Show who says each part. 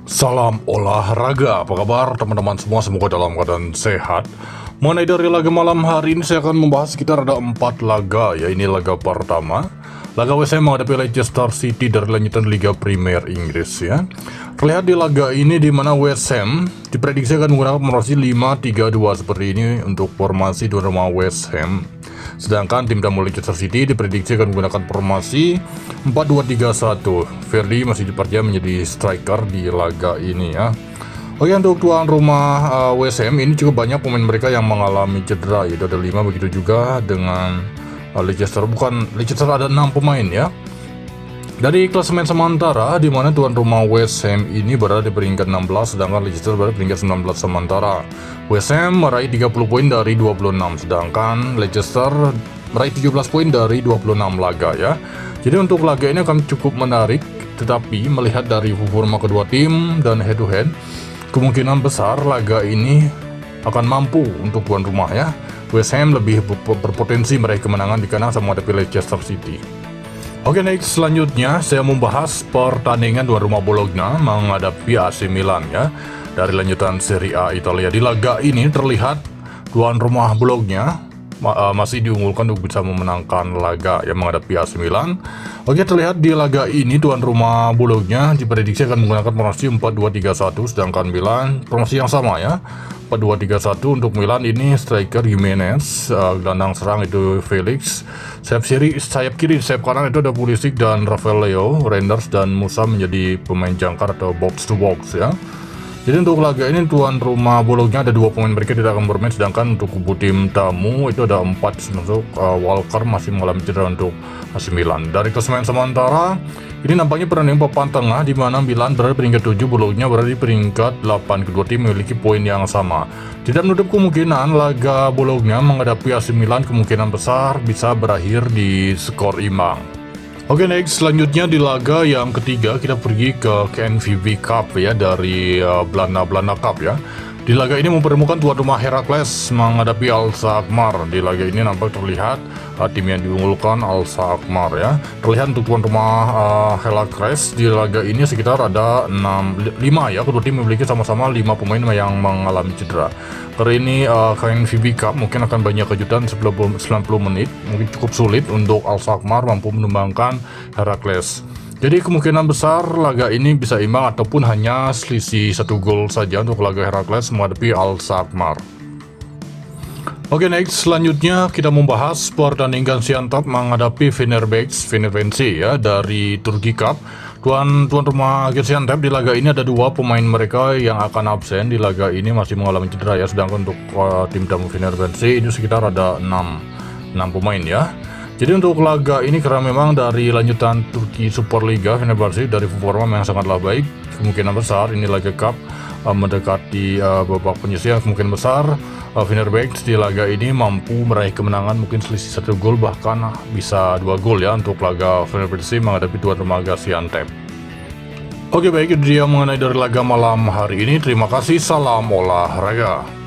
Speaker 1: Salam olahraga, apa kabar teman-teman semua? Semoga dalam keadaan sehat. Mengenai dari laga malam hari ini, saya akan membahas sekitar ada 4 laga. Ya, ini laga pertama, laga West Ham menghadapi Leicester City dari lanjutan Liga Premier Inggris ya. Terlihat di laga ini di mana West Ham diprediksi akan menggunakan formasi 5-3-2 seperti ini untuk formasi tuan rumah West Ham. Sedangkan tim tamu Leicester City diprediksi akan menggunakan formasi 4-2-3-1. Verdi masih dipercaya menjadi striker di laga ini ya. Oke, untuk tuan rumah West Ham ini cukup banyak pemain mereka yang mengalami cedera, yaitu ada 5, begitu juga dengan Leicester. Leicester ada 6 pemain ya. Dari klasemen sementara, di mana tuan rumah West Ham ini berada di peringkat 16, sedangkan Leicester berada di peringkat 19 sementara. West Ham meraih 30 poin dari 26, sedangkan Leicester meraih 17 poin dari 26 laga ya. Jadi untuk laga ini akan cukup menarik, tetapi melihat dari performa kedua tim dan head to head, kemungkinan besar laga ini akan mampu untuk tuan rumah ya. West Ham lebih berpotensi meraih kemenangan dikarenakan sama menghadapi Leicester City. Oke, next selanjutnya saya membahas pertandingan tuan rumah Bologna menghadapi AC Milan ya. Dari lanjutan Serie A Italia, di laga ini terlihat tuan rumah Bologna masih diunggulkan untuk bisa memenangkan laga yang menghadapi AC Milan. Oke, terlihat di laga ini tuan rumah Bologna diprediksi akan menggunakan formasi 4-2-3-1, sedangkan Milan formasi yang sama ya, 4-2-3-1. Untuk Milan ini striker Jimenez, gelandang serang itu Felix, sayap kiri, sayap kanan itu ada Pulisic dan Rafael Leo, Reinders dan Musa menjadi pemain jangkar atau box to box ya. Jadi untuk laga ini tuan rumah Bologna ada 2 pemain mereka tidak akan bermain, sedangkan untuk kubu tim tamu itu ada 4 termasuk Walker masih mengalami cedera untuk AC Milan. Dari klasemen sementara ini nampaknya pertandingan papan tengah di mana Milan berada di peringkat 7, Bologna berada di peringkat 8. Kedua tim memiliki poin yang sama. Tidak menutup kemungkinan laga Bologna menghadapi AC Milan kemungkinan besar bisa berakhir di skor imbang. Oke, next selanjutnya di laga yang ketiga kita pergi ke KNVB Cup ya, dari Belanda Cup ya. Di laga ini mempertemukan tuan rumah Heracles menghadapi Alkmaar. Di laga ini nampak terlihat tim yang diunggulkan Alkmaar ya. Terlihat untuk tuan rumah Heracles di laga ini sekitar ada 5 ya. Kedua tim memiliki sama-sama 5 pemain yang mengalami cedera. Kali ini KNVB Cup mungkin akan banyak kejutan 90 menit. Mungkin cukup sulit untuk Alkmaar mampu menumbangkan Heracles. Jadi kemungkinan besar laga ini bisa imbang ataupun hanya selisih 1 gol saja untuk laga Heracles menghadapi Alkmaar. Oke, next selanjutnya kita membahas pertandingan Gaziantep menghadapi Fenerbahce ya, dari Turki Cup. Tuan rumah Gaziantep di laga ini ada 2 pemain mereka yang akan absen di laga ini masih mengalami cedera ya, sedangkan untuk tim tamu Fenerbahce ini sekitar ada 6 pemain ya. Jadi untuk laga ini karena memang dari lanjutan Turki Superliga, Fenerbahce dari performa yang sangatlah baik, kemungkinan besar ini laga cup mendekati babak penyisihan, kemungkinan besar Fenerbahce di laga ini mampu meraih kemenangan mungkin selisih 1 gol bahkan bisa 2 gol ya untuk laga Fenerbahce menghadapi tuan rumah Gaziantep. Oke, baik, itu dia mengenai dari laga malam hari ini. Terima kasih, salam olahraga.